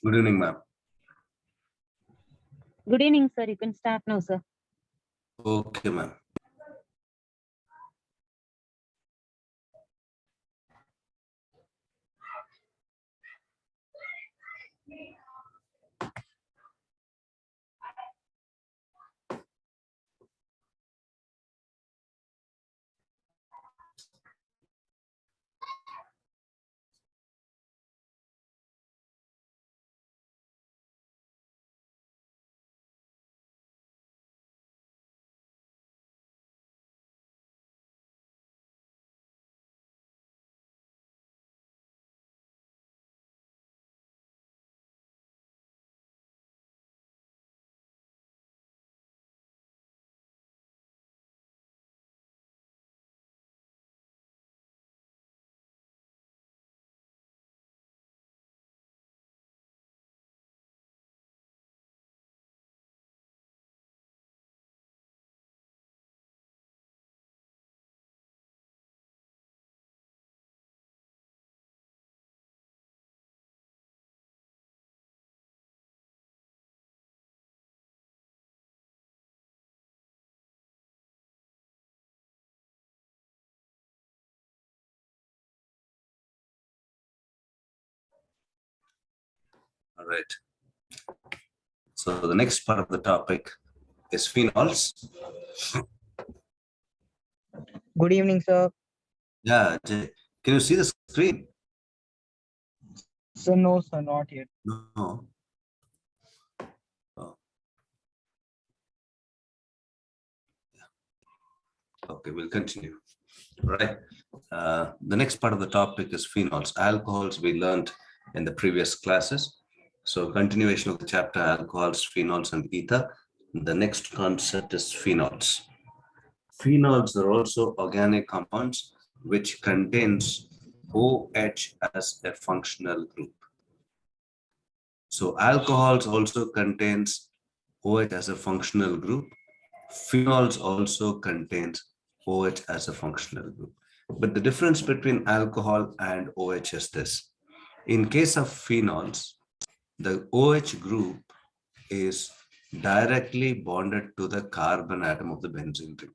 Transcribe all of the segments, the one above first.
Good evening, ma'am. Good evening, sir. You can start now, sir. Okay, ma'am. All right. So the next part of the topic is phenols. Good evening, sir. Yeah, Jay, can you see the screen? Sir, no, sir, not yet. No. Oh. Okay, we'll continue. All right. The next part of the topic is phenols. Alcohols we learned in the previous classes. So continuation of the chapter, alcohols, phenols, and ether. The next concept is phenols. Phenols are also organic compounds which contains OH as a functional group. So alcohols also contains OH as a functional group. Phenols also contains OH as a functional group. But the difference between alcohol and OH is this. In case of phenols, the OH group is directly bonded to the carbon atom of the benzene ring.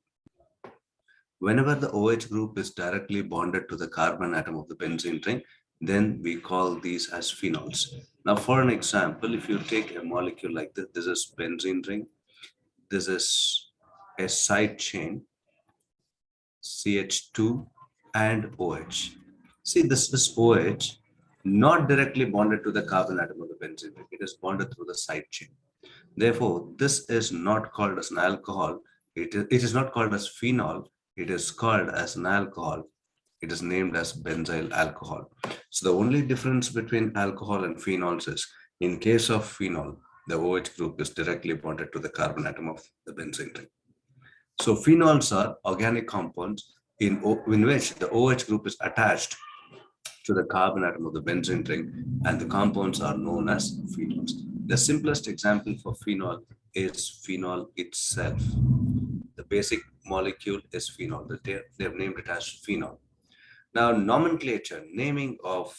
Whenever the OH group is directly bonded to the carbon atom of the benzene ring, then we call these as phenols. Now, for an example, if you take a molecule like this is benzene ring, this is a side chain, CH2 and OH. See, this is OH, not directly bonded to the carbon atom of the benzene ring. It is bonded through the side chain. Therefore, this is not called as an alcohol. It is not called as phenol. It is called as an alcohol. It is named as benzyl alcohol. So the only difference between alcohol and phenols is in case of phenol, the OH group is directly bonded to the carbon atom of the benzene ring. So phenols are organic compounds in which the OH group is attached to the carbon atom of the benzene ring, and the compounds are known as phenols. The simplest example for phenol is phenol itself. The basic molecule is phenol. They have named it as phenol. Now, nomenclature, naming of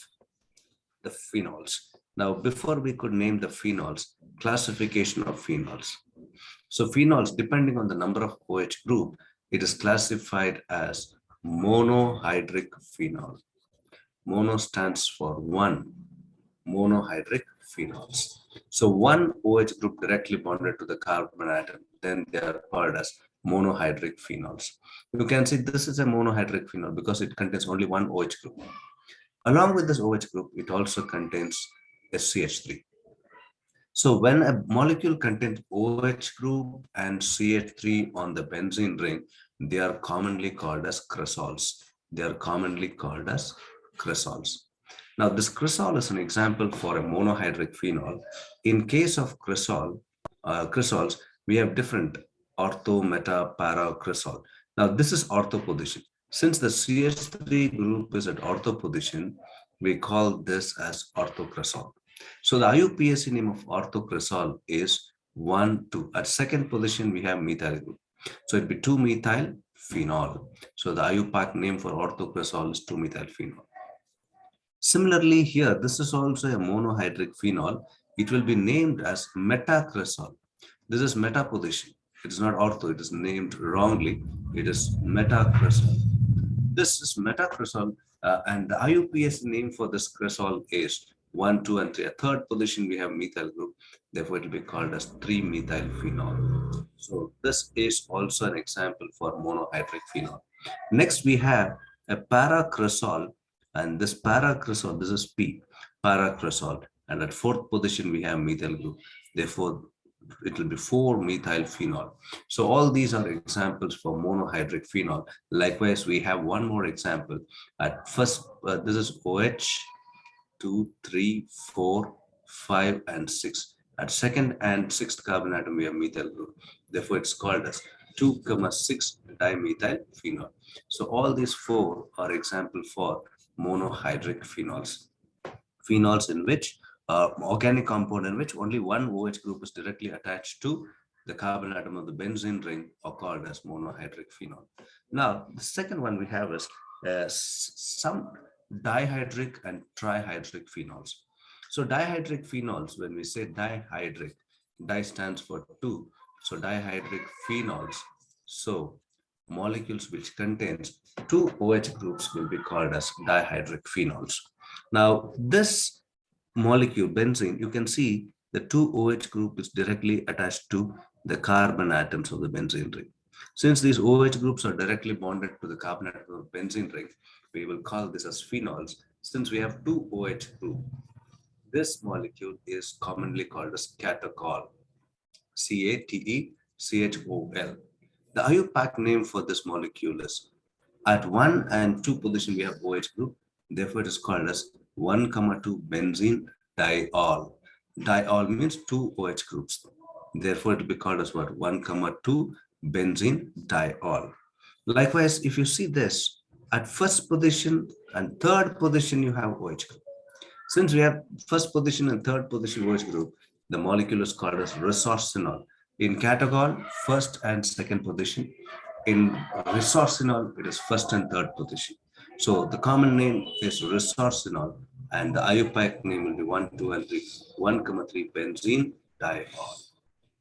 the phenols. Now, before we could name the phenols, classification of phenols. So phenols, depending on the number of OH group, it is classified as monohydric phenol. Mono stands for one, monohydric phenols. So one OH group directly bonded to the carbon atom, then they are called as monohydric phenols. You can see this is a monohydric phenol because it contains only one OH group. Along with this OH group, it also contains a CH3. So when a molecule contains OH group and CH3 on the benzene ring, they are commonly called as cresols. They are commonly called as cresols. Now, this cresol is an example for a monohydric phenol. In case of cresols, we have different ortho, meta, para, cresol. Now, this is ortho position. Since the CH3 group is at ortho position, we call this as orthocresol. So the IUPAC name of orthocresol is 1, 2. At second position, we have methyl group. So it'd be 2-methyl phenol. So the IUPAC name for orthocresol is 2-methyl phenol. Similarly, here, this is also a monohydric phenol. It will be named as metacresol. This is meta position. It is not ortho. It is named wrongly. It is metacresol. This is metacresol, and the IUPAC name for this cresol is 1, 2, and 3. A third position we have methyl group. Therefore, it will be called as 3-methyl phenol. So this is also an example for monohydric phenol. Next, we have a paracresol, and this paracresol, this is P, paracresol, and at fourth position we have methyl group. Therefore, it will be 4-methyl phenol. So all these are examples for monohydric phenol. Likewise, we have one more example. At first, this is OH, 2, 3, 4, 5, and 6. At second and sixth carbon atom, we have methyl group. Therefore, it's called as 2,6 dimethyl phenol. So all these four are example for monohydric phenols. Phenols in which organic compound in which only one OH group is directly attached to the carbon atom of the benzene ring are called as monohydric phenol. Now, the second one we have is some dihydric and trihydric phenols. So dihydric phenols, when we say dihydric, di stands for two. So dihydric phenols, so molecules which contains two OH groups will be called as dihydric phenols. Now, this molecule, benzene, you can see the two OH group is directly attached to the carbon atoms of the benzene ring. Since these OH groups are directly bonded to the carbon atom of the benzene ring, we will call this as phenols. Since we have two OH group, this molecule is commonly called as catechol, CATECHOL. The IUPAC name for this molecule is at 1 and 2 position we have OH group, therefore it is called as 1, 2 benzene diol. Diol means two OH groups. Therefore it will be called as what? 1, 2 benzene diol. Likewise, if you see this, at first position and third position you have OH group. Since we have first position and third position OH group, the molecule is called as resorcinol. In catechol, first and second position. In resorcinol, it is first and third position. So the common name is resorcinol, and the IUPAC name will be 1, 2, and 3, 1, 3 benzene diol.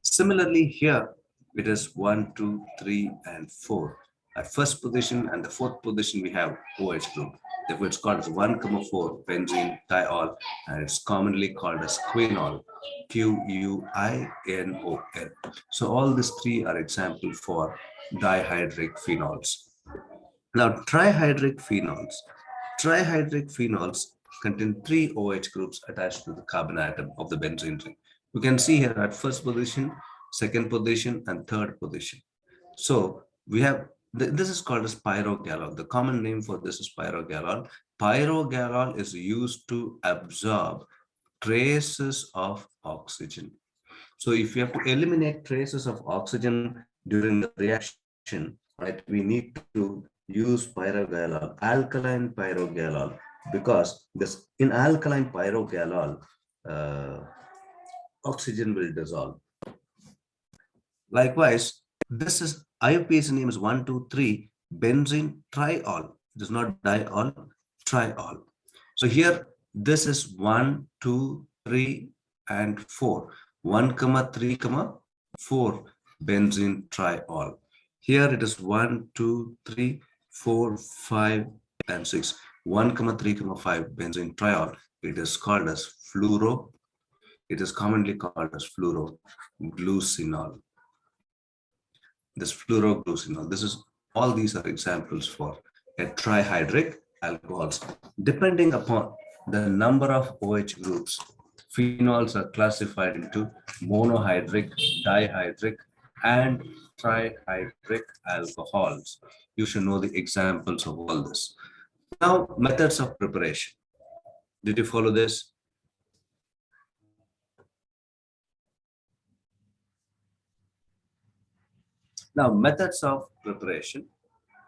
Similarly, here it is 1, 2, 3, and 4. At first position and the fourth position, we have OH group. Therefore, it's called as 1, 4 benzene diol, and it's commonly called as quinol, QUINOL. So all these three are example for dihydric phenols. Now, trihydric phenols. Trihydric phenols contain three OH groups attached to the carbon atom of the benzene ring. You can see here at first position, second position, and third position. So we have, this is called as pyrogallol. The common name for this is pyrogallol. Pyrogallol is used to absorb traces of oxygen. So if you have to eliminate traces of oxygen during the reaction, right, we need to use pyrogallol, alkaline pyrogallol, because this in alkaline pyrogallol, oxygen will dissolve. Likewise, this is IUPAC name is 1, 2, 3 benzene triol. It is not diol, triol. So here this is 1, 2, 3, and 4. 1, 3, 4 benzene triol. Here it is 1, 2, 3, 4, 5, and 6. 1, 3, 5 benzene triol. It is called as fluoro. It is commonly called as fluoroglucinol. This fluoroglucinol. This is all these are examples for a trihydric alcohols. Depending upon the number of OH groups, phenols are classified into monohydric, dihydric, and trihydric alcohols. You should know the examples of all this. Now, methods of preparation. Did you follow this? Now, methods of preparation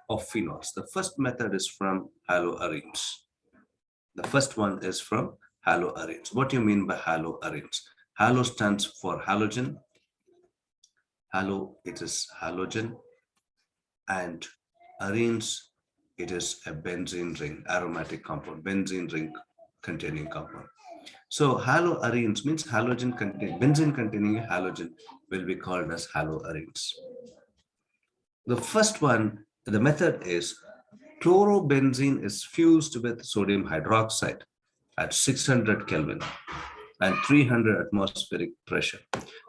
of phenols. The first method is from haloarenes. The first one is from haloarenes. What do you mean by haloarenes? Halo stands for halogen. Halo, it is halogen. And arenes, it is a benzene ring, aromatic compound, benzene ring containing compound. So haloarenes means benzene containing a halogen will be called as haloarenes. The first one, the method is chlorobenzene is fused with sodium hydroxide at 600 Kelvin and 300 atmospheric pressure.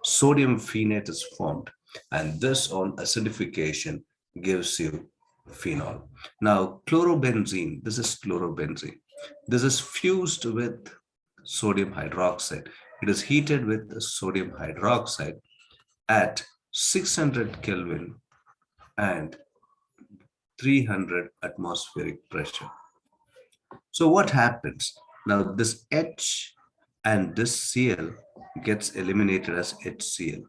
Sodium phenate is formed, and this on acidification gives you phenol. Now, chlorobenzene, this is chlorobenzene. This is fused with sodium hydroxide. It is heated with sodium hydroxide at 600 Kelvin and 300 atmospheric pressure. So what happens? Now this H and this Cl gets eliminated as HCl.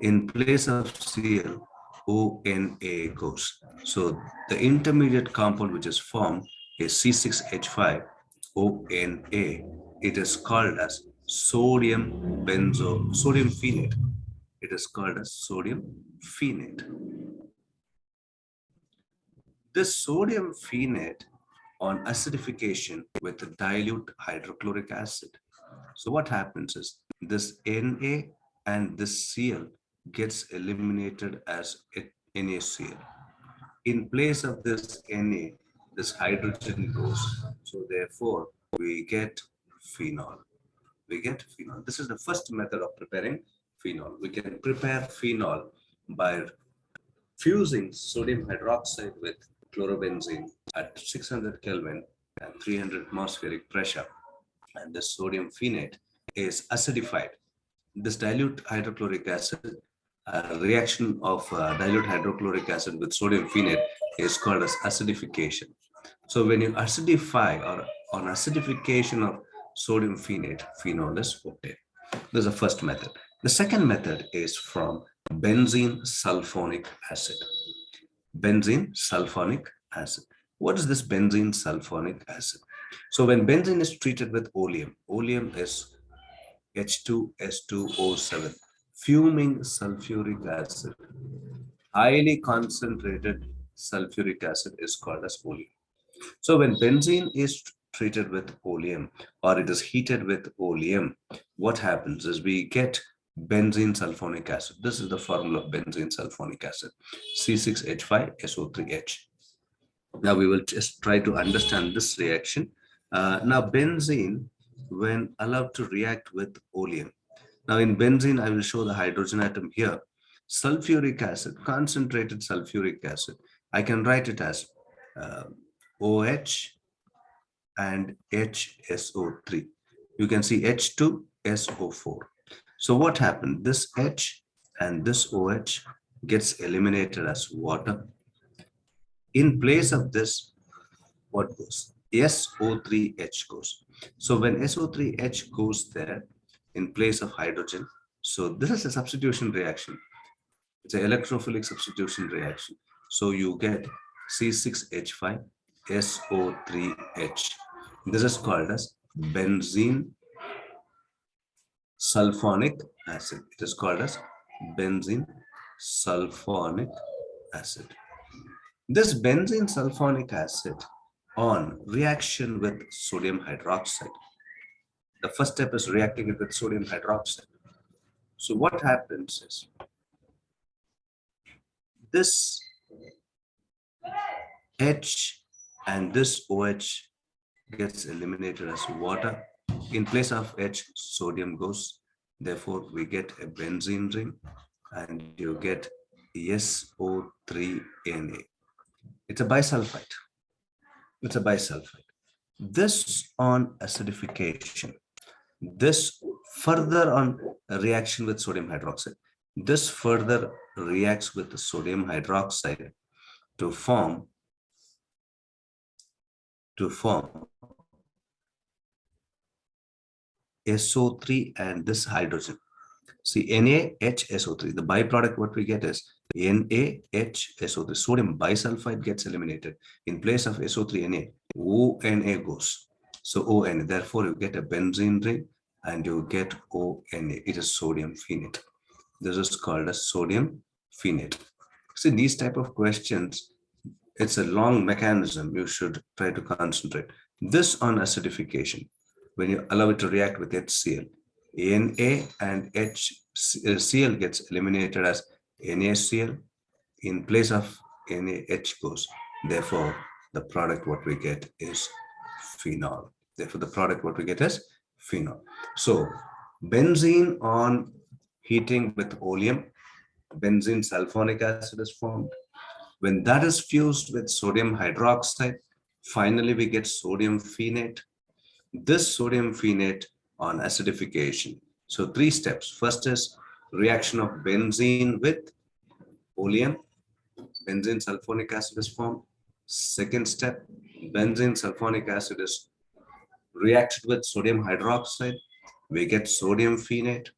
In place of Cl, ONA goes. So the intermediate compound which is formed is C6H5 ONA. It is called as sodium phenate. It is called as sodium phenate. This sodium phenate on acidification with dilute hydrochloric acid. So what happens is this Na and this Cl gets eliminated as NaCl. In place of this Na, this hydrogen goes. So therefore, we get phenol. We get phenol. This is the first method of preparing phenol. We can prepare phenol by fusing sodium hydroxide with chlorobenzene at 600 Kelvin and 300 atmospheric pressure. And the sodium phenate is acidified. This dilute hydrochloric acid, reaction of dilute hydrochloric acid with sodium phenate is called as acidification. So when you acidify or on acidification of sodium phenate, phenol is obtained. This is the first method. The second method is from benzene sulfonic acid. Benzene sulfonic acid. What is this benzene sulfonic acid? So when benzene is treated with oleum, oleum is H2S2O7, fuming sulfuric acid. Highly concentrated sulfuric acid is called as oleum. So when benzene is treated with oleum or it is heated with oleum, what happens is we get benzene sulfonic acid. This is the formula of benzene sulfonic acid, C6H5SO3H. Now we will just try to understand this reaction. Now benzene, when allowed to react with oleum. Now in benzene, I will show the hydrogen atom here. Sulfuric acid, concentrated sulfuric acid. I can write it as OH and HSO3. You can see H2SO4. So what happened? This H and this OH gets eliminated as water. In place of this, what goes? SO3H goes. So when SO3H goes there in place of hydrogen, so this is a substitution reaction. It's an electrophilic substitution reaction. So you get C6H5SO3H. This is called as benzene sulfonic acid. It is called as benzene sulfonic acid. This benzene sulfonic acid on reaction with sodium hydroxide. The first step is reacting it with sodium hydroxide. So what happens is this H and this OH gets eliminated as water. In place of H, sodium goes. Therefore, we get a benzene ring and you get SO3Na. It's a bisulfite. It's a bisulfite. This on acidification, this further on a reaction with sodium hydroxide. This further reacts with the sodium hydroxide to form SO3 and this hydrogen. See, NaHSO3, the byproduct what we get is NaHSO3, sodium bisulfite gets eliminated. In place of SO3Na, ONA goes. So ONA, therefore you get a benzene ring and you get ONA, it is sodium phenate. This is called as sodium phenate. See, these type of questions, it's a long mechanism, you should try to concentrate. This on acidification. when you allow it to react with HCl. Na and HCl gets eliminated as NaCl. In place of NaH goes. Therefore, the product what we get is phenol. Therefore, the product what we get is phenol. So, benzene on heating with oleum, benzene sulfonic acid is formed. When that is fused with sodium hydroxide, finally we get sodium phenate. This sodium phenate on acidification. So 3 steps. First is reaction of benzene with oleum. Benzene sulfonic acid is formed. Second step, benzene sulfonic acid is reacted with sodium hydroxide. We get sodium phenate.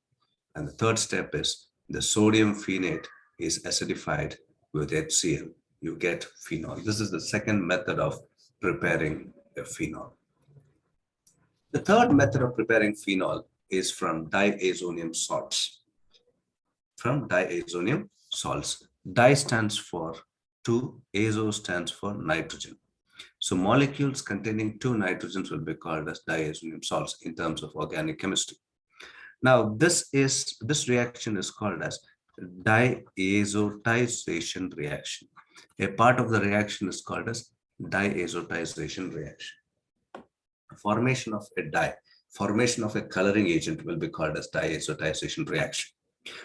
And the third step is the sodium phenate is acidified with HCl. You get phenol. This is the second method of preparing a phenol. The third method of preparing phenol is from diazonium salts. From diazonium salts. Di stands for 2, azo stands for nitrogen. So molecules containing 2 nitrogens will be called as diazonium salts in terms of organic chemistry. Now this reaction is called as diazotization reaction. A part of the reaction is called as diazotization reaction. Formation of a dye, formation of a coloring agent will be called as diazotization reaction.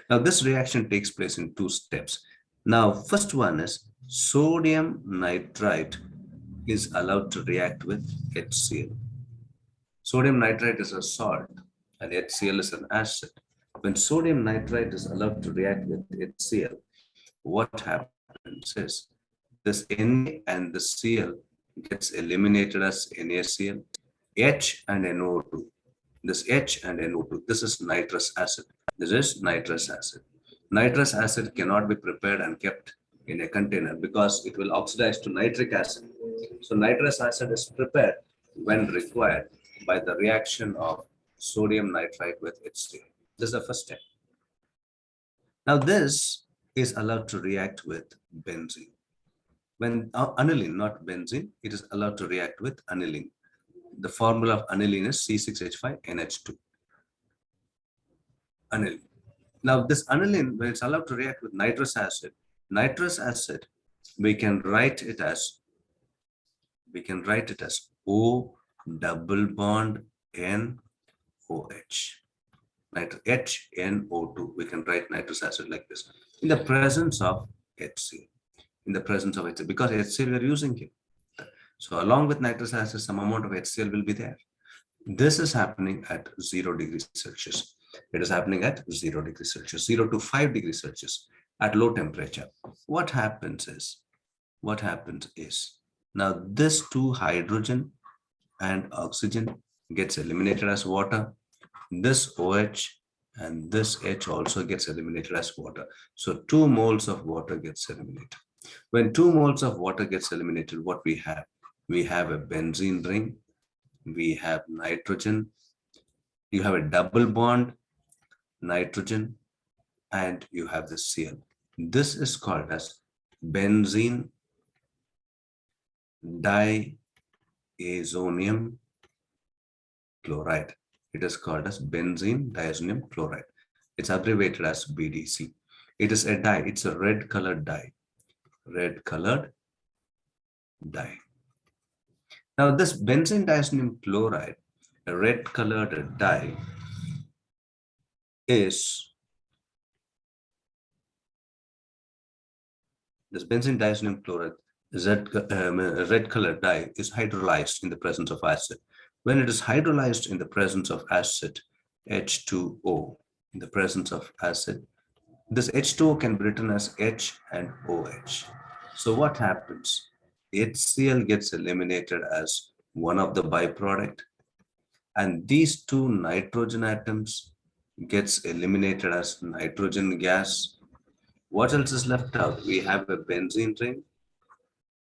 Now this reaction takes place in 2 steps. Now first one is sodium nitrite is allowed to react with HCl. Sodium nitrite is a salt and HCl is an acid. When sodium nitrite is allowed to react with HCl, what happens is this Na and the Cl gets eliminated as NaCl, H and NO2. This H and NO2, this is nitrous acid. This is nitrous acid. Nitrous acid cannot be prepared and kept in a container because it will oxidize to nitric acid. So nitrous acid is prepared when required by the reaction of sodium nitrite with HCl. This is the first step. Now this is allowed to react with benzene. When aniline, not benzene, it is allowed to react with aniline. The formula of aniline is C6H5NH2. Aniline. Now this aniline, when it's allowed to react with nitrous acid, we can write it as O double bond NOH. HNO2. We can write nitrous acid like this in the presence of HCl. In the presence of HCl, because HCl we are using here. So along with nitrous acid, some amount of HCl will be there. This is happening at 0 degrees Celsius. It is happening at 0 degrees Celsius, 0 to 5 degrees Celsius at low temperature. What happens is now this 2 hydrogen and oxygen gets eliminated as water. This OH and this H also gets eliminated as water. So 2 moles of water gets eliminated. When 2 moles of water gets eliminated, what we have? We have a benzene ring. We have nitrogen. You have a double bond, nitrogen, and you have the Cl. This is called as benzene diazonium chloride. It is called as benzene diazonium chloride. It's abbreviated as BDC. It is a dye. It's a red colored dye. Red colored dye. Now this benzene diazonium chloride, a red colored dye, is this benzene diazonium chloride, red colored dye, is hydrolyzed in the presence of acid. When it is hydrolyzed in the presence of acid, H2O, in the presence of acid, this H2O can be written as H and OH. So what happens? HCl gets eliminated as one of the byproduct, and these 2 nitrogen atoms gets eliminated as nitrogen gas. What else is left out? We have a benzene ring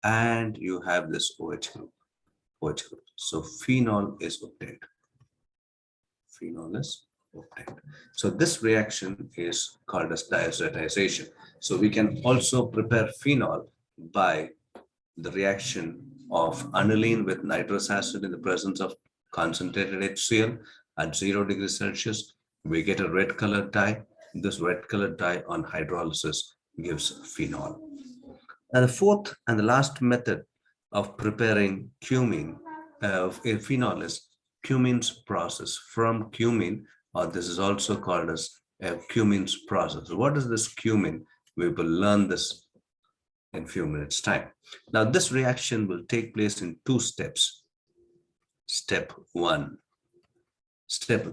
and you have this OH group. So phenol is obtained. Phenol is obtained. So this reaction is called as diazotization. So we can also prepare phenol by the reaction of aniline with nitrous acid in the presence of concentrated HCl at 0 degrees Celsius. We get a red colored dye. This red colored dye on hydrolysis gives phenol. And the fourth and the last method of preparing cumin, phenol is cumin's process. From cumin, or this is also called as a cumin's process. What is this cumin? We will learn this in a few minutes' time. Now, this reaction will take place in 2 steps. Step 1,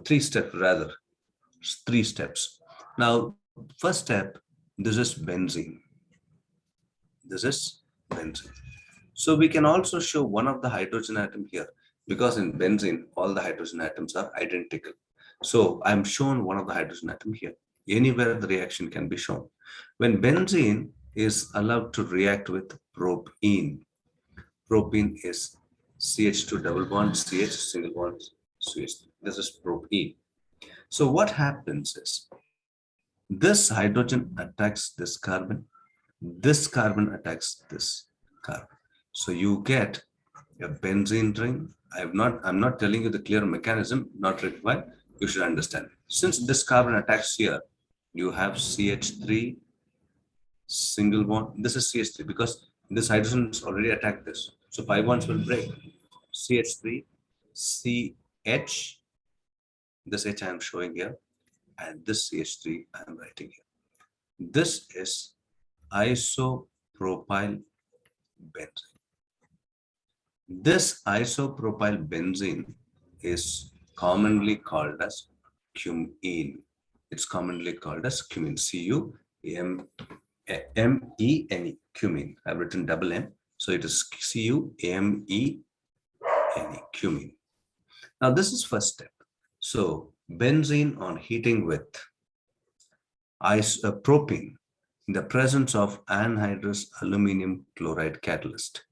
three steps. Now, first step, this is benzene. This is benzene. So we can also show one of the hydrogen atom here, because in benzene, all the hydrogen atoms are identical. So I'm shown one of the hydrogen atom here. Anywhere the reaction can be shown. When benzene is allowed to react with propene, propene is CH2 double bond, CH single bond, CH. This is propene. So what happens is, this hydrogen attacks this carbon attacks this carbon. So you get a benzene ring. I'm not telling you the clear mechanism, not required. You should understand. Since this carbon attacks here, you have CH3 single bond. This is CH3 because this hydrogen is already attacked this. So pi bonds will break. CH3, CH, this H I am showing here, and this CH3 I am writing here. This is isopropyl benzene. This isopropyl benzene is commonly called as cumene. It's commonly called as cumene. C-U-M-E-N-E, cumene. I've written double M, so it is C-U-M-E-N-E, cumene. Now this is first step. So benzene on heating with propene in the presence of anhydrous aluminum chloride catalyst.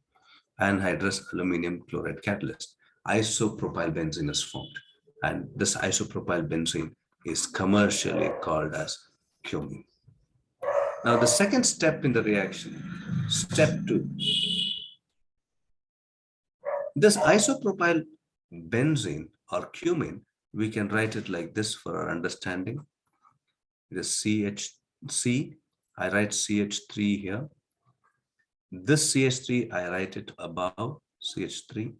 Anhydrous aluminum chloride catalyst, isopropyl benzene is formed. And this isopropyl benzene is commercially called as cumene. Now the second step in the reaction, step 2. This isopropyl benzene or cumene, we can write it like this for our understanding. It is CH3, I write CH3 here. This CH3, I write it above CH3.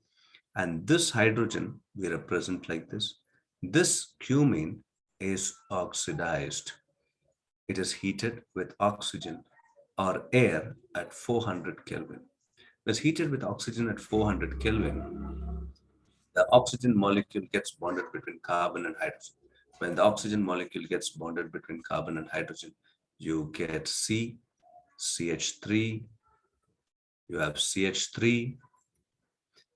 And this hydrogen, we represent like this. This cumene is oxidized. It is heated with oxygen or air at 400 Kelvin. It's heated with oxygen at 400 Kelvin. The oxygen molecule gets bonded between carbon and hydrogen. When the oxygen molecule gets bonded between carbon and hydrogen, you get CH3, you have CH3,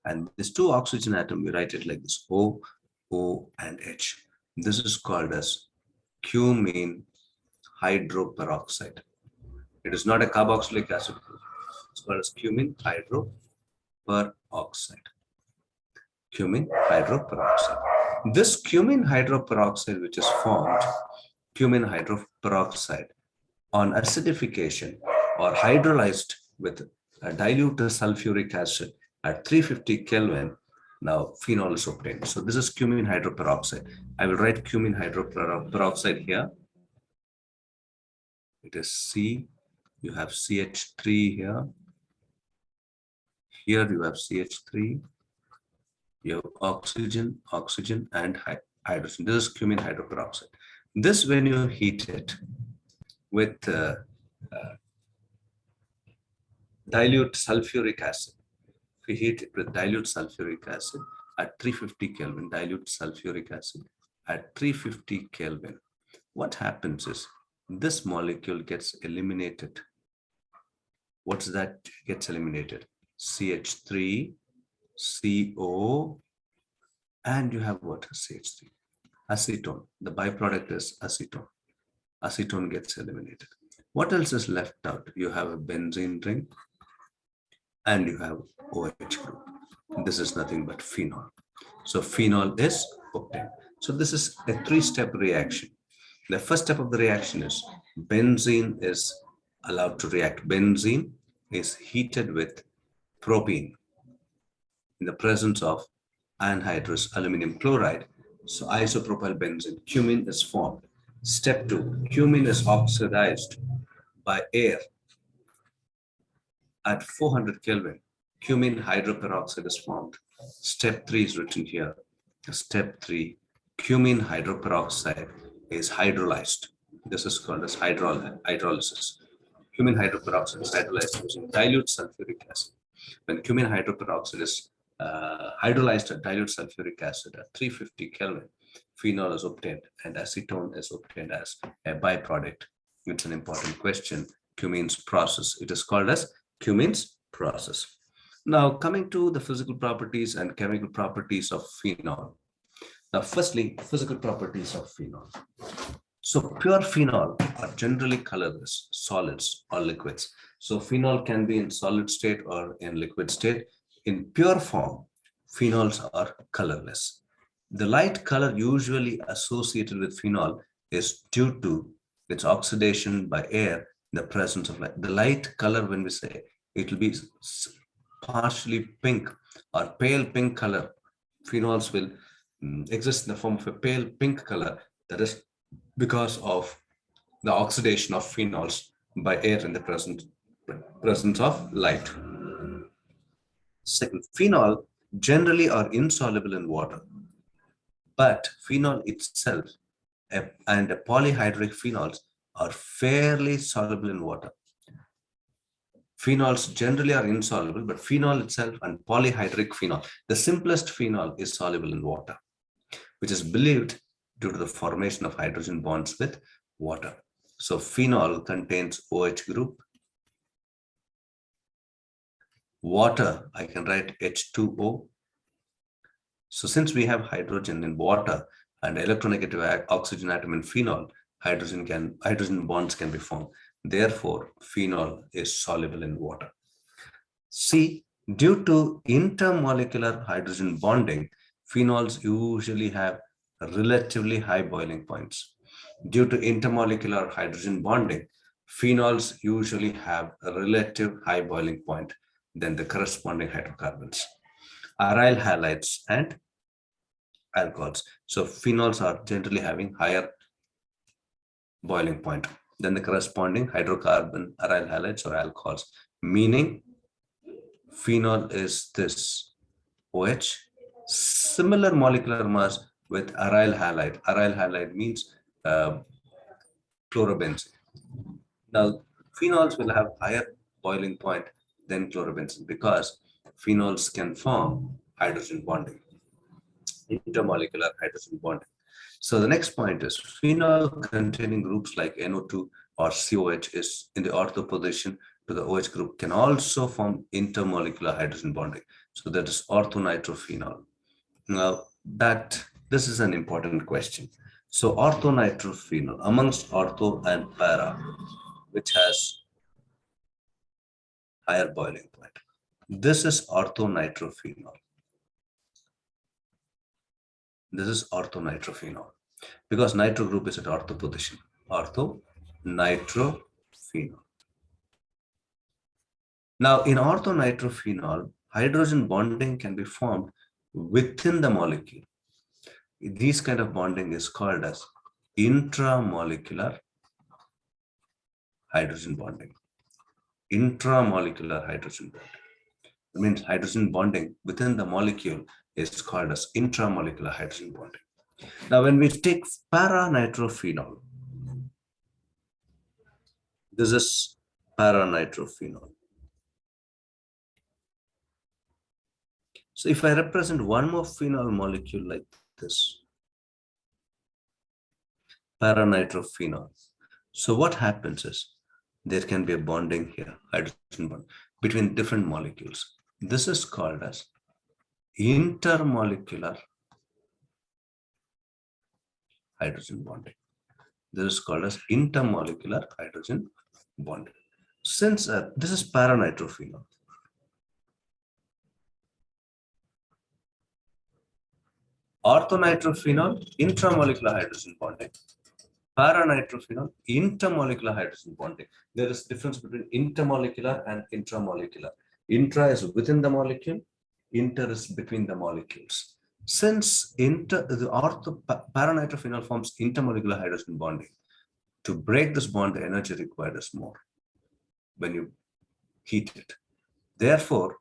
and this 2 oxygen atom, we write it like this, O, O, and H. This is called as cumene hydroperoxide. It is not a carboxylic acid group. It's called as cumene hydroperoxide. Cumene hydroperoxide. This cumene hydroperoxide, which is formed, cumene hydroperoxide, on acidification or hydrolyzed with a dilute sulfuric acid at 350 Kelvin, now phenol is obtained. So this is cumene hydroperoxide. I will write cumene hydroperoxide here. It is C. You have CH3 here. Here you have CH3. You have oxygen, oxygen, and hydrogen. This is cumene hydroperoxide. This, when you heat it with dilute sulfuric acid, if we heat it with dilute sulfuric acid at 350 Kelvin, dilute sulfuric acid at 350 Kelvin, what happens is this molecule gets eliminated. What's that gets eliminated? CH3, CO, and you have what? CH3. Acetone. The byproduct is acetone. Acetone gets eliminated. What else is left out? You have a benzene ring and you have OH group. This is nothing but phenol. So phenol is obtained. So this is a 3-step reaction. The first step of the reaction is benzene is allowed to react. Benzene is heated with propene in the presence of anhydrous aluminum chloride. So isopropyl benzene, cumene is formed. Step 2, cumene is oxidized by air at 400 Kelvin. Cumene hydroperoxide is formed. Step 3 is written here. Step 3, cumene hydroperoxide is hydrolyzed. This is called as hydrolysis. Cumene hydroperoxide is hydrolyzed using dilute sulfuric acid. When cumene hydroperoxide is hydrolyzed at dilute sulfuric acid at 350 Kelvin, phenol is obtained and acetone is obtained as a byproduct. It's an important question. Cumene's process. It is called as Cumene's process. Now, coming to the physical properties and chemical properties of phenol. Now, firstly, physical properties of phenol. So pure phenol are generally colorless, solids or liquids. So phenol can be in solid state or in liquid state. In pure form, phenols are colorless. The light color usually associated with phenol is due to its oxidation by air in the presence of light. The light color, when we say, it will be partially pink or pale pink color. Phenols will exist in the form of a pale pink color. That is because of the oxidation of phenols by air in the presence of light. Second, phenol generally are insoluble in water, but phenol itself and polyhydric phenols are fairly soluble in water. Phenols generally are insoluble, but phenol itself and polyhydric phenol, the simplest phenol is soluble in water, which is believed due to the formation of hydrogen bonds with water. So phenol contains OH group. Water, I can write H2O. So since we have hydrogen in water and electronegative oxygen atom in phenol, hydrogen bonds can be formed. Therefore, phenol is soluble in water. C, due to intermolecular hydrogen bonding, phenols usually have relatively high boiling points. Due to intermolecular hydrogen bonding, phenols usually have a relative high boiling point than the corresponding hydrocarbons. Aryl halides and alcohols. So phenols are generally having higher boiling point than the corresponding hydrocarbon, aryl halides or alcohols, meaning phenol is this OH, similar molecular mass with aryl halide. Aryl halide means chlorobenzene. Now, phenols will have higher boiling point than chlorobenzene because phenols can form hydrogen bonding, intermolecular hydrogen bonding. So the next point is phenol containing groups like NO2 or COH is in the ortho position to the OH group can also form intermolecular hydrogen bonding. So that is orthonitrophenol. Now this is an important question. So orthonitrophenol amongst ortho and para, which has higher boiling point. This is orthonitrophenol. This is orthonitrophenol because nitro group is at ortho position. Orthonitrophenol. Now, in orthonitrophenol, hydrogen bonding can be formed within the molecule. This kind of bonding is called as intramolecular hydrogen bonding. Intramolecular hydrogen bonding. It means hydrogen bonding within the molecule is called as intramolecular hydrogen bonding. Now, when we take paranitrophenol, this is paranitrophenol. So if I represent one more phenol molecule like this, paranitrophenol. So what happens is there can be a bonding here, hydrogen bond, between different molecules. This is called as intermolecular hydrogen bonding. This is called as intermolecular hydrogen bonding. Since this is paranitrophenol, orthonitrophenol, intramolecular hydrogen bonding. Paranitrophenol, intermolecular hydrogen bonding. There is difference between intermolecular and intramolecular. Intra is within the molecule, inter is between the molecules. Since the paranitrophenol forms intermolecular hydrogen bonding, to break this bond, the energy required is more when you heat it. Therefore,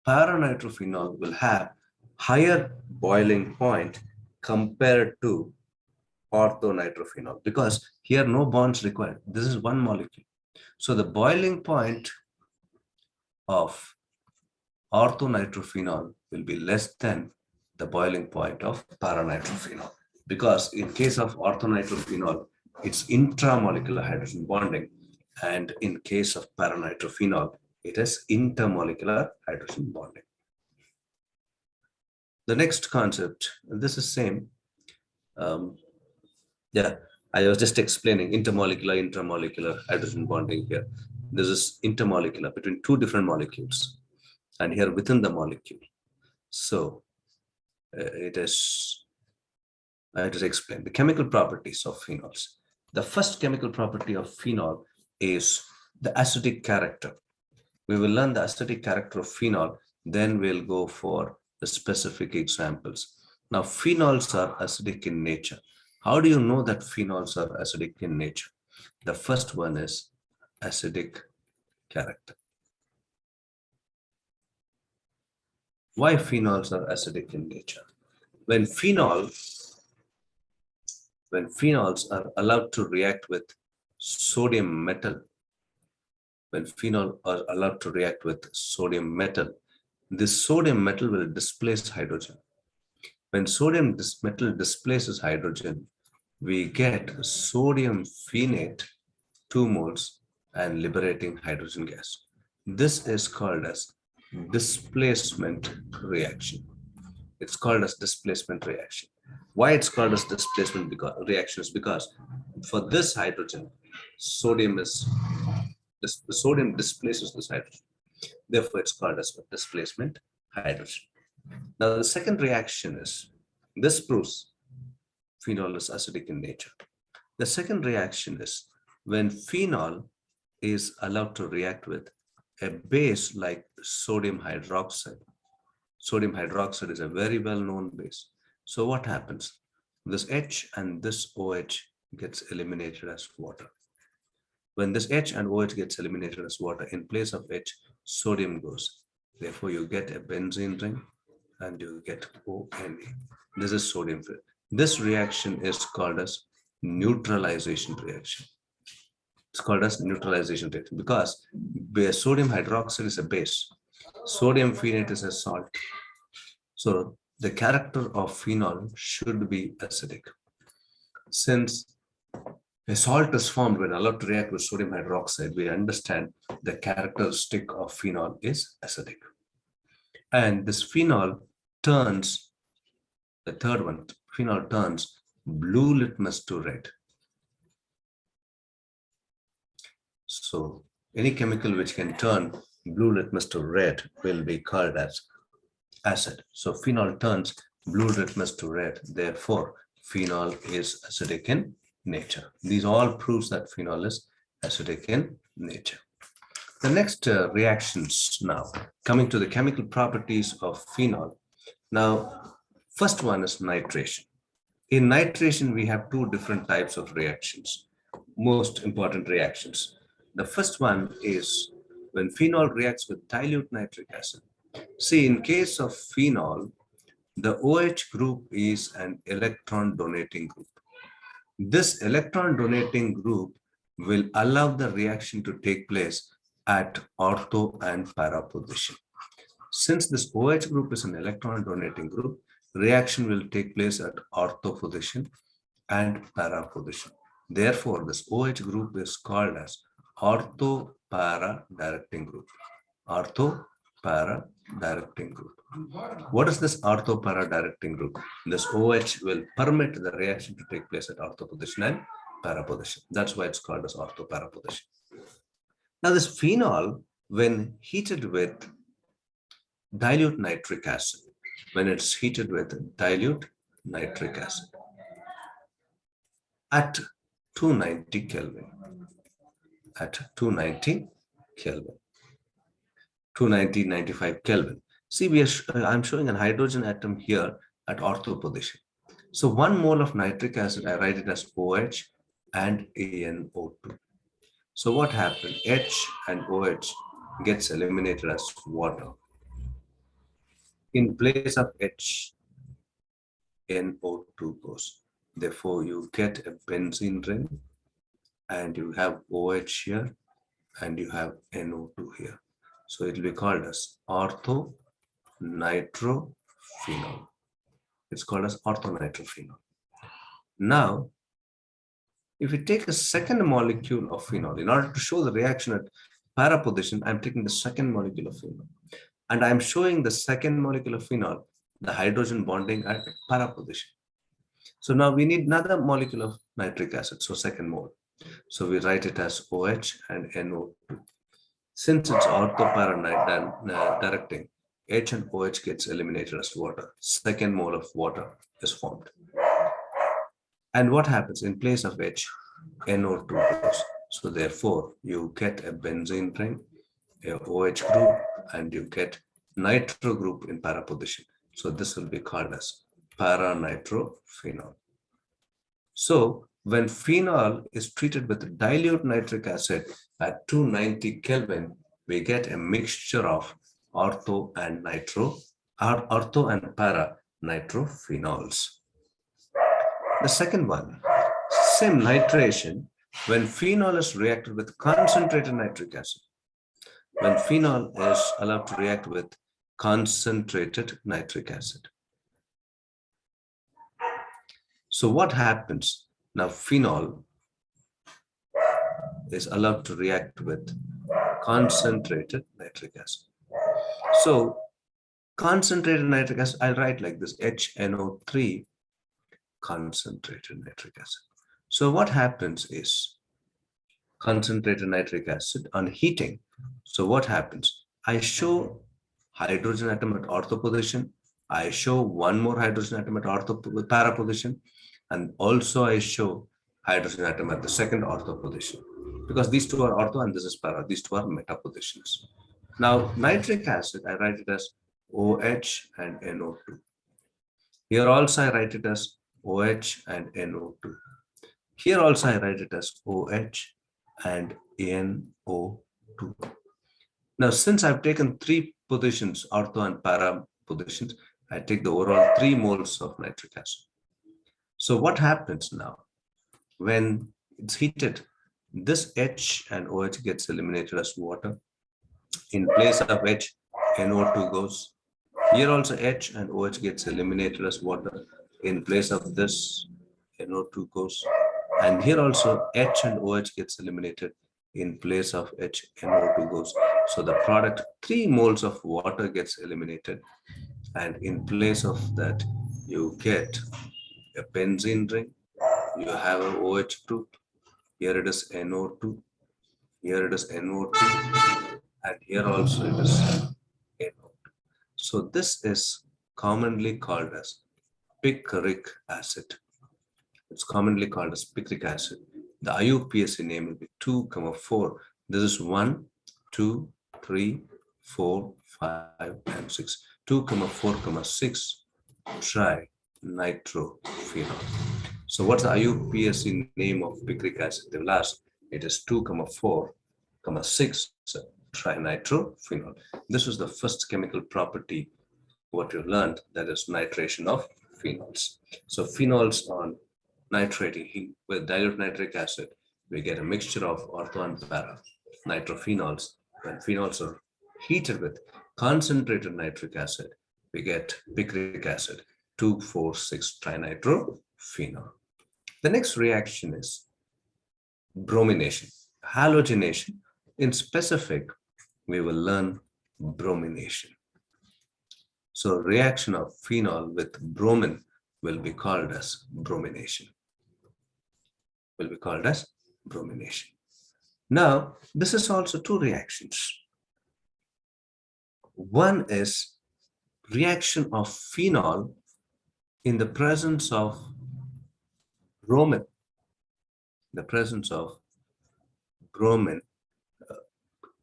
paranitrophenol will have higher boiling point compared to orthonitrophenol because here no bonds required. This is one molecule. So the boiling point of orthonitrophenol will be less than the boiling point of paranitrophenol because in case of orthonitrophenol, it's intramolecular hydrogen bonding, and in case of paranitrophenol, it is intermolecular hydrogen bonding. The next concept, and this is same. Yeah, I was just explaining intramolecular hydrogen bonding here. This is intermolecular between two different molecules, and here within the molecule. So it is, I just explained the chemical properties of phenols. The first chemical property of phenol is the acidic character. We will learn the acidic character of phenol, then we'll go for the specific examples. Now, phenols are acidic in nature. How do you know that phenols are acidic in nature? The first one is acidic character. Why phenols are acidic in nature? When phenols are allowed to react with sodium metal, when phenol are allowed to react with sodium metal, this sodium metal will displace hydrogen. When sodium metal displaces hydrogen, we get sodium phenate 2 moles and liberating hydrogen gas. This is called as displacement reaction. It's called as displacement reaction. Why it's called as displacement reaction is because for this hydrogen, sodium displaces this hydrogen. Therefore, it's called as displacement hydrogen. Now, the second reaction is, this proves phenol is acidic in nature. The second reaction is when phenol is allowed to react with a base like sodium hydroxide. Sodium hydroxide is a very well-known base. So what happens? This H and this OH gets eliminated as water. When this H and OH gets eliminated as water, in place of H, sodium goes. Therefore, you get a benzene ring and you get ONA. This is sodium. This reaction is called as neutralization reaction. It's called as neutralization reaction because sodium hydroxide is a base. Sodium phenate is a salt. So the character of phenol should be acidic. Since a salt is formed when allowed to react with sodium hydroxide, we understand the characteristic of phenol is acidic. And this phenol turns, the third one, phenol turns blue litmus to red. So any chemical which can turn blue litmus to red will be called as acid. So phenol turns blue litmus to red. Therefore, phenol is acidic in nature. These all proves that phenol is acidic in nature. The next reactions now, coming to the chemical properties of phenol. Now, first one is nitration. In nitration, we have two different types of reactions, most important reactions. The first one is when phenol reacts with dilute nitric acid. See, in case of phenol, the OH group is an electron donating group. This electron donating group will allow the reaction to take place at ortho and para position. Since this OH group is an electron donating group, reaction will take place at ortho position and para position. Therefore, this OH group is called as ortho para directing group. Ortho para directing group. What is this ortho para directing group? This OH will permit the reaction to take place at ortho position and para position. That's why it's called as ortho para position. Now, this phenol, when heated with dilute nitric acid, when it's heated with dilute nitric acid at 290 Kelvin, at 290 Kelvin, 290, 95 Kelvin. See, I'm showing a hydrogen atom here at ortho position. So 1 mole of nitric acid, I write it as OH and NO2. So what happened? H and OH gets eliminated as water. In place of H, NO2 goes. Therefore, you get a benzene ring and you have OH here and you have NO2 here. So it will be called as ortho nitrophenol. It's called as orthonitrophenol. Now, if we take a second molecule of phenol, in order to show the reaction at para position, I'm taking the second molecule of phenol. And I'm showing the second molecule of phenol, the hydrogen bonding at para position. So now we need another molecule of nitric acid, so second mole. So we write it as OH and NO2. Since it's ortho-para directing, H and OH gets eliminated as water. Second mole of water is formed. And what happens in place of H? NO2 goes. So therefore, you get a benzene ring, a OH group, and you get nitro group in para position. So this will be called as para-nitrophenol. So when phenol is treated with dilute nitric acid at 290 Kelvin, we get a mixture of ortho and para nitrophenols. The second one, same nitration, when phenol is reacted with concentrated nitric acid. When phenol is allowed to react with concentrated nitric acid. So what happens? Now phenol is allowed to react with concentrated nitric acid. So concentrated nitric acid, I'll write like this, HNO3 concentrated nitric acid. So what happens is concentrated nitric acid on heating. So what happens? I show hydrogen atom at ortho position. I show one more hydrogen atom at ortho para position. And also I show hydrogen atom at the second ortho position. Because these two are ortho and this is para. These two are meta positions. Now nitric acid, I write it as OH and NO2. Here also I write it as OH and NO2. Here also I write it as OH and NO2. Now, since I've taken 3 positions, ortho and para positions, I take the overall 3 moles of nitric acid. So what happens now? When it's heated, this H and OH gets eliminated as water. In place of H, NO2 goes. Here also H and OH gets eliminated as water. In place of this, NO2 goes. And here also H and OH gets eliminated. In place of H, NO2 goes. So the product, 3 moles of water gets eliminated. And in place of that, you get a benzene ring. You have an OH group. Here it is NO2. Here it is NO2. And here also it is NO2. So this is commonly called as picric acid. It's commonly called as picric acid. The IUPAC name will be 2, 4. This is 1, 2, 3, 4, 5, and 6. 2, 4, 6 trinitrophenol. So what's the IUPAC name of picric acid? They will ask. It is 2, 4, 6 trinitrophenol. This is the first chemical property what you learned, that is nitration of phenols. So phenols on nitrating with dilute nitric acid, we get a mixture of ortho and para nitrophenols. When phenols are heated with concentrated nitric acid, we get picric acid, 2,4,6 trinitrophenol. The next reaction is bromination, halogenation. In specific, we will learn bromination. So reaction of phenol with bromine will be called as bromination. Now, this is also 2 reactions. One is reaction of phenol in the presence of bromine.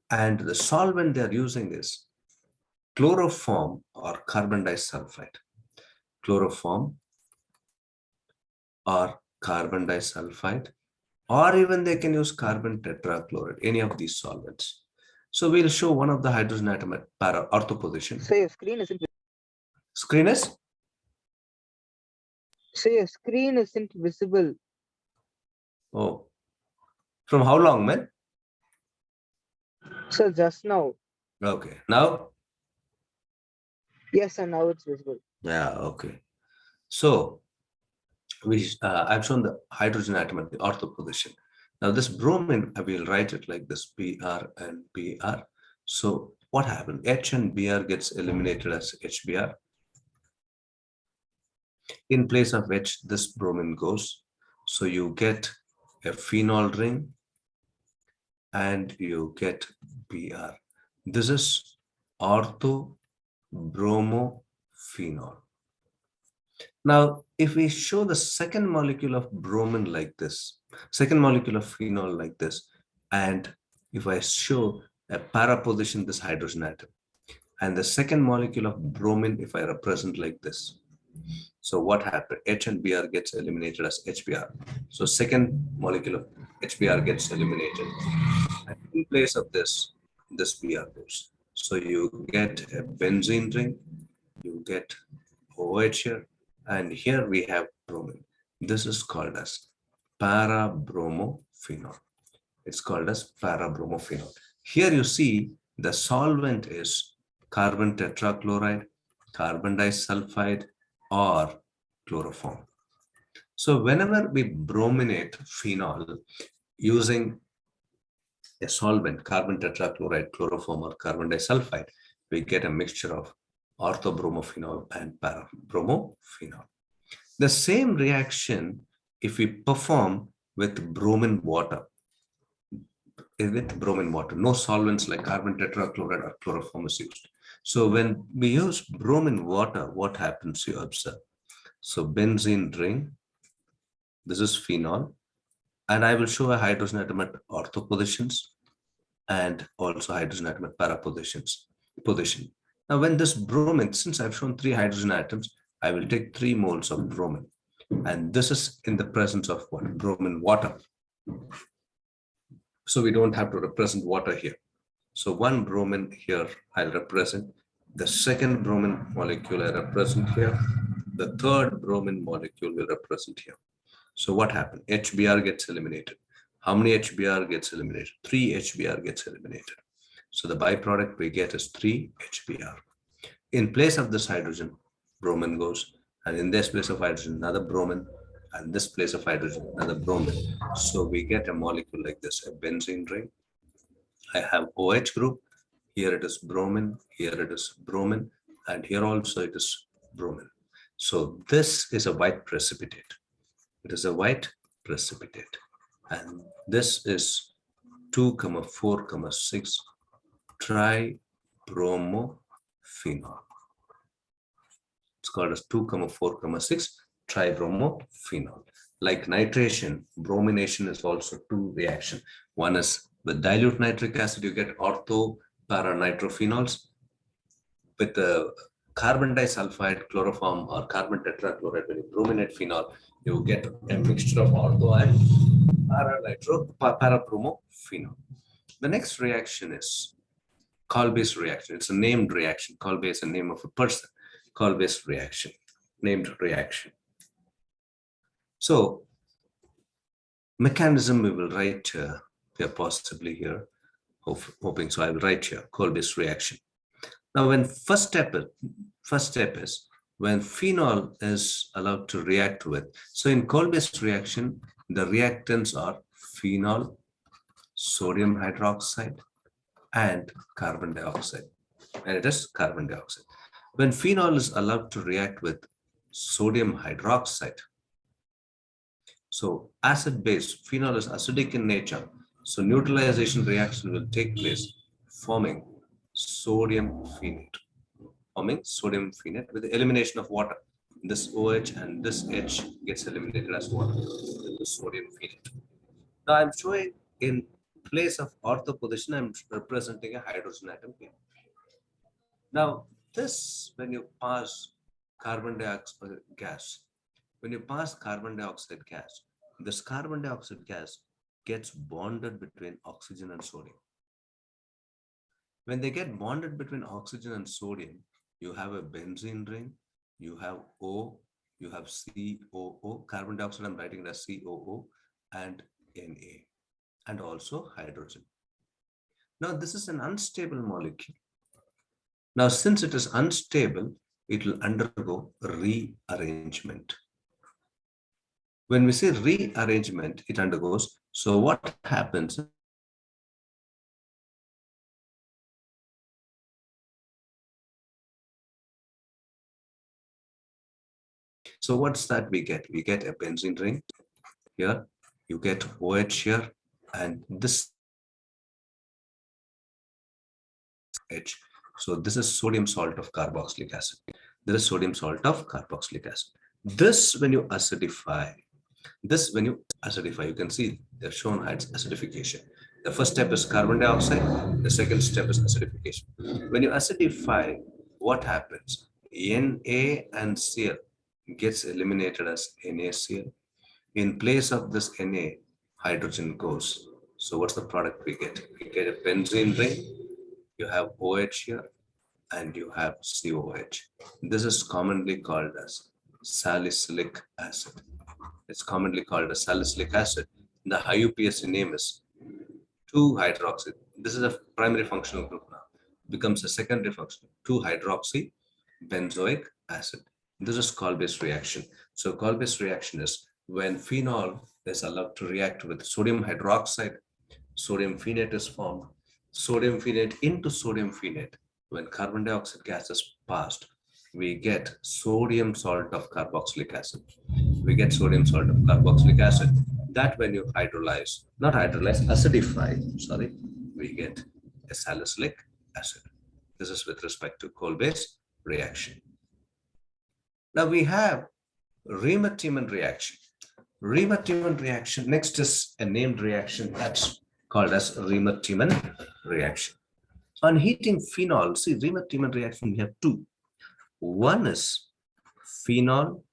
And the solvent they are using is chloroform or carbon disulfide. chloroform, or carbon disulfide, or even they can use carbon tetrachloride, any of these solvents. So we'll show one of the hydrogen atom at para ortho position. Sir, your screen isn't. Screen is? Sir, your screen isn't visible. Oh. From how long, man? Sir, just now. Okay. Now? Yes, sir, now it's visible. Yeah, okay. So I've shown the hydrogen atom at the ortho position. Now this bromine, I will write it like this, Br and Br. So what happened? H and Br gets eliminated as HBr. In place of H, this bromine goes. So you get a phenol ring and you get Br. This is ortho bromophenol. Now, if we show the second molecule of bromine like this, second molecule of phenol like this, and if I show a para position this hydrogen atom, and the second molecule of bromine, if I represent like this, so what happened? H and Br gets eliminated as HBr. So second molecule of HBr gets eliminated. And in place of this Br goes. So you get a benzene ring, you get OH here, and here we have bromine. This is called as para-bromophenol. It's called as para-bromophenol. Here you see the solvent is carbon tetrachloride, carbon disulfide, or chloroform. So whenever we brominate phenol using a solvent, carbon tetrachloride, chloroform, or carbon disulfide, we get a mixture of orthobromophenol and para-bromophenol. The same reaction if we perform with bromine water, no solvents like carbon tetrachloride or chloroform is used. So when we use bromine water, what happens you observe? So benzene ring, this is phenol, and I will show a hydrogen atom at ortho positions and also hydrogen atom at para position. Now when this bromine, since I've shown 3 hydrogen atoms, I will take 3 moles of bromine, and this is in the presence of what? Bromine water. So we don't have to represent water here. So one bromine here I'll represent, the second bromine molecule I represent here, the third bromine molecule will represent here. So what happened? HBr gets eliminated. How many HBr gets eliminated? 3 HBr gets eliminated. So the byproduct we get is 3 HBr. In place of this hydrogen, bromine goes, and in this place of hydrogen, another bromine, and this place of hydrogen, another bromine. So we get a molecule like this, a benzene ring. I have OH group. Here it is bromine, here it is bromine, and here also it is bromine. So this is a white precipitate. It is a white precipitate. And this is 2,4,6 tribromo phenol. It's called as 2,4,6 tribromophenol. Like nitration, bromination is also 2 reactions. One is with dilute nitric acid, you get ortho para nitrophenols. With the carbon disulfide, chloroform, or carbon tetrachloride, when you brominate phenol, you get a mixture of ortho and para-bromophenol. The next reaction is Kolbe's reaction. It's a named reaction. Kolbe is a name of a person. Kolbe's reaction, named reaction. So mechanism we will write here possibly here, hoping so. I will write here Kolbe's reaction. Now, when first step is when phenol is allowed to react with. So in Kolbe's reaction, the reactants are phenol, sodium hydroxide, and carbon dioxide, and it is carbon dioxide. When phenol is allowed to react with sodium hydroxide, so acid base, phenol is acidic in nature, so neutralization reaction will take place, forming sodium phenate, with the elimination of water. This OH and this H gets eliminated as water, the sodium phenate. Now I'm showing in place of ortho position, I'm representing a hydrogen atom here. Now this, when you pass carbon dioxide gas. When you pass carbon dioxide gas, this carbon dioxide gas gets bonded between oxygen and sodium. When they get bonded between oxygen and sodium, you have a benzene ring, you have O, you have COO, carbon dioxide, I'm writing it as COO, and Na, and also hydrogen. Now, this is an unstable molecule. Now, since it is unstable, it will undergo rearrangement. When we say rearrangement, it undergoes. So what happens is so what's that we get? We get a benzene ring here, you get OH here, and this H. So this is sodium salt of carboxylic acid. There is sodium salt of carboxylic acid. This, when you acidify, you can see they've shown its acidification. The first step is carbon dioxide. The second step is acidification. When you acidify, what happens? Na and Cl gets eliminated as NaCl. In place of this Na, hydrogen goes. So what's the product we get? We get a benzene ring. You have OH here and you have COH. This is commonly called as salicylic acid. It's commonly called as salicylic acid. The IUPAC name is 2-hydroxy. This is a primary functional group now. Becomes a secondary function, 2-hydroxy benzoic acid. This is call-based reaction. So call-based reaction is when phenol is allowed to react with sodium hydroxide, sodium phenate is formed, sodium phenate into sodium phenate. When carbon dioxide gas is passed, we get sodium salt of carboxylic acid. We get sodium salt of carboxylic acid. That when you hydrolyze, not hydrolyze, acidify, sorry, we get a salicylic acid. This is with respect to coal-based reaction. Now we have Riemann-Tiemann reaction. Riemann-Tiemann reaction, next is a named reaction that's called as Riemann-Tiemann reaction. On heating phenol, see Riemann-Tiemann reaction, we have two. One is phenol,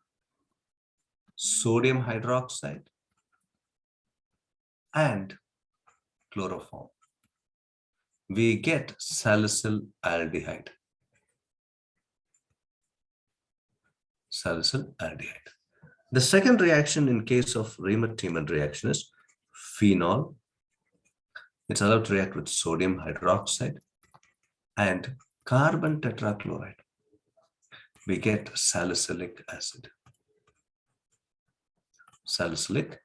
sodium hydroxide, and chloroform. We get salicyl aldehyde. Salicyl aldehyde. The second reaction in case of Riemann-Tiemann reaction is phenol. It's allowed to react with sodium hydroxide and carbon tetrachloride. We get salicylic acid. Salicylic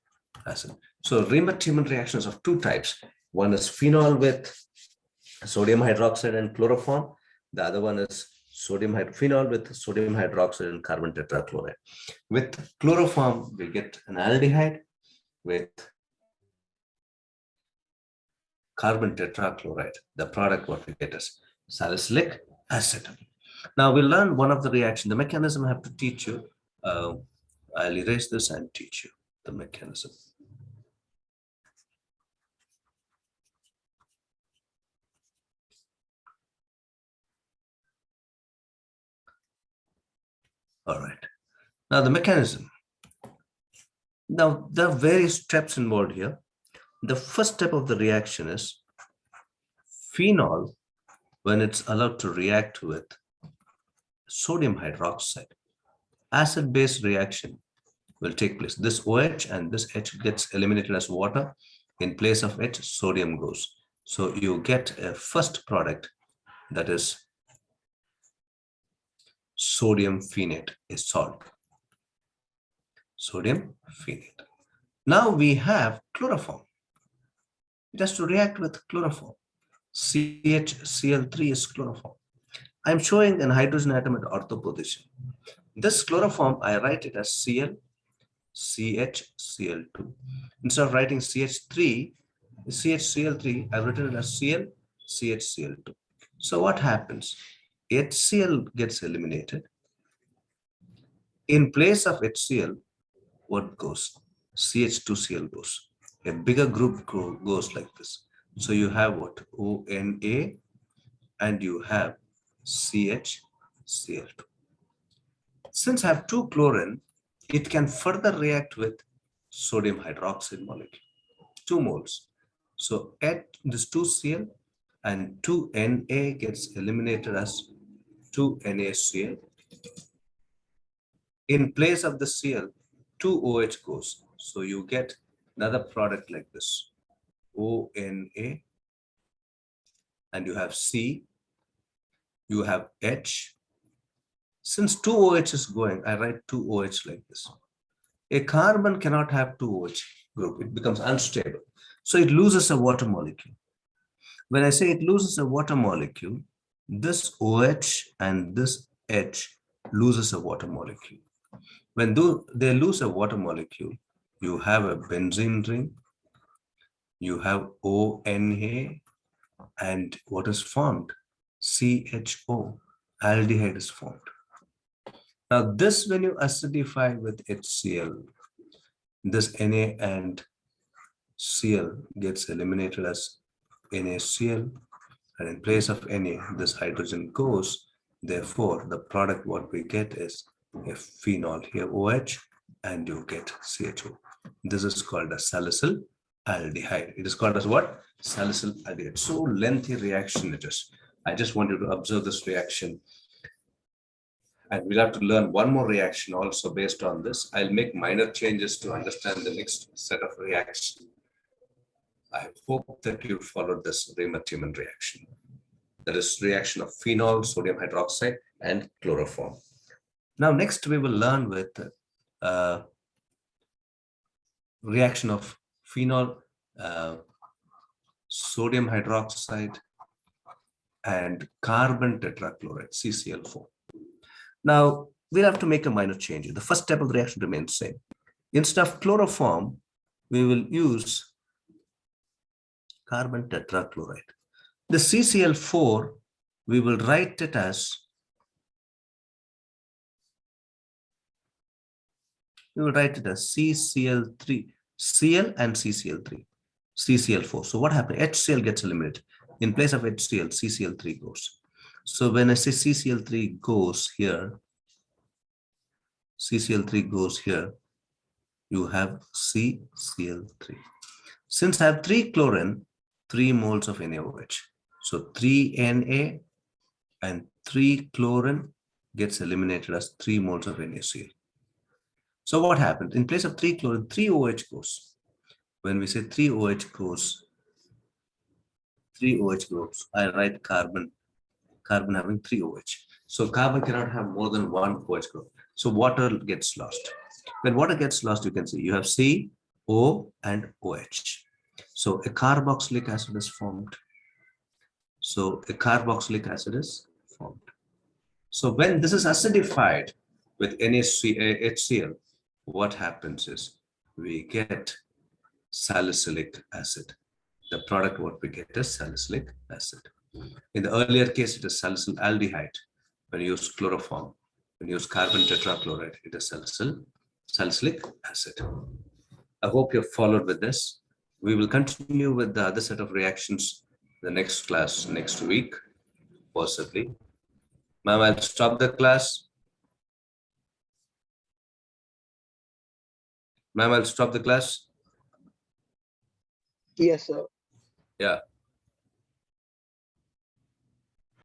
acid. So Riemann-Tiemann reactions of two types. One is phenol with sodium hydroxide and chloroform. The other one is phenol with sodium hydroxide and carbon tetrachloride. With chloroform, we get an aldehyde. With carbon tetrachloride, the product what we get is salicylic acid. Now we'll learn one of the reaction. The mechanism I have to teach you. I'll erase this and teach you the mechanism. All right. Now the mechanism. Now there are various steps involved here. The first step of the reaction is phenol, when it's allowed to react with sodium hydroxide, acid-base reaction will take place. This OH and this H gets eliminated as water. In place of H, sodium goes. So you get a first product that is sodium phenate, a salt. Sodium phenate. Now we have chloroform. It has to react with chloroform. CHCl3 is chloroform. I'm showing an hydrogen atom at ortho position. This chloroform, I write it as Cl, CHCl2. Instead of writing CHCl3, I've written it as Cl, CHCl2. So what happens? HCl gets eliminated. In place of HCl, what goes? CH2Cl goes. A bigger group goes like this. So you have what? ONA and you have CHCl2. Since I have 2 chlorine, it can further react with sodium hydroxide molecule, 2 moles. So at this 2Cl and 2Na gets eliminated as 2NaCl. In place of the Cl, 2OH goes. So you get another product like this, ONA, and you have C, you have H. Since 2OH is going, I write 2OH like this. A carbon cannot have 2OH group. It becomes unstable. So it loses a water molecule. When I say it loses a water molecule, this OH and this H loses a water molecule. When they lose a water molecule, you have a benzene ring, you have ONA, and what is formed? CHO, aldehyde is formed. Now this, when you acidify with HCl, this Na and Cl gets eliminated as NaCl, and in place of Na, this hydrogen goes. Therefore, the product what we get is a phenol here, OH, and you get CHO. This is called a salicyl aldehyde. It is called as what? Salicyl aldehyde. So lengthy reaction it is. I just want you to observe this reaction. And we'll have to learn one more reaction also based on this. I'll make minor changes to understand the next set of reaction. I hope that you followed this Riemann-Tiemann reaction. That is reaction of phenol, sodium hydroxide, and chloroform. Now, next we will learn with reaction of phenol, sodium hydroxide, and carbon tetrachloride, CCl4. Now, we'll have to make a minor change. The first step of the reaction remains same. Instead of chloroform, we will use carbon tetrachloride. The CCl4, we will write it as, CCl3, Cl and CCl3, CCl4. So what happened? HCl gets eliminated. In place of HCl, CCl3 goes. So when I say CCl3 goes here, CCl3 goes here, you have CCl3. Since I have 3 chlorine, 3 moles of NaOH. So 3 Na and 3 chlorine gets eliminated as 3 moles of NaCl. So what happened? In place of 3 chlorine, 3 OH goes. When we say 3 OH goes, 3 OH goes, I write carbon having 3 OH. So carbon cannot have more than 1 OH group. So water gets lost. When water gets lost, you can see you have C, O, and OH. So a carboxylic acid is formed. So when this is acidified with NaHCl, what happens is we get salicylic acid. The product what we get is salicylic acid. In the earlier case, it is salicyl aldehyde. When you use chloroform, when you use carbon tetrachloride, it is salicylic acid. I hope you've followed with this. We will continue with the other set of reactions the next class next week, possibly. Ma'am, I'll stop the class. Ma'am, I'll stop the class. Yes, sir. Yeah.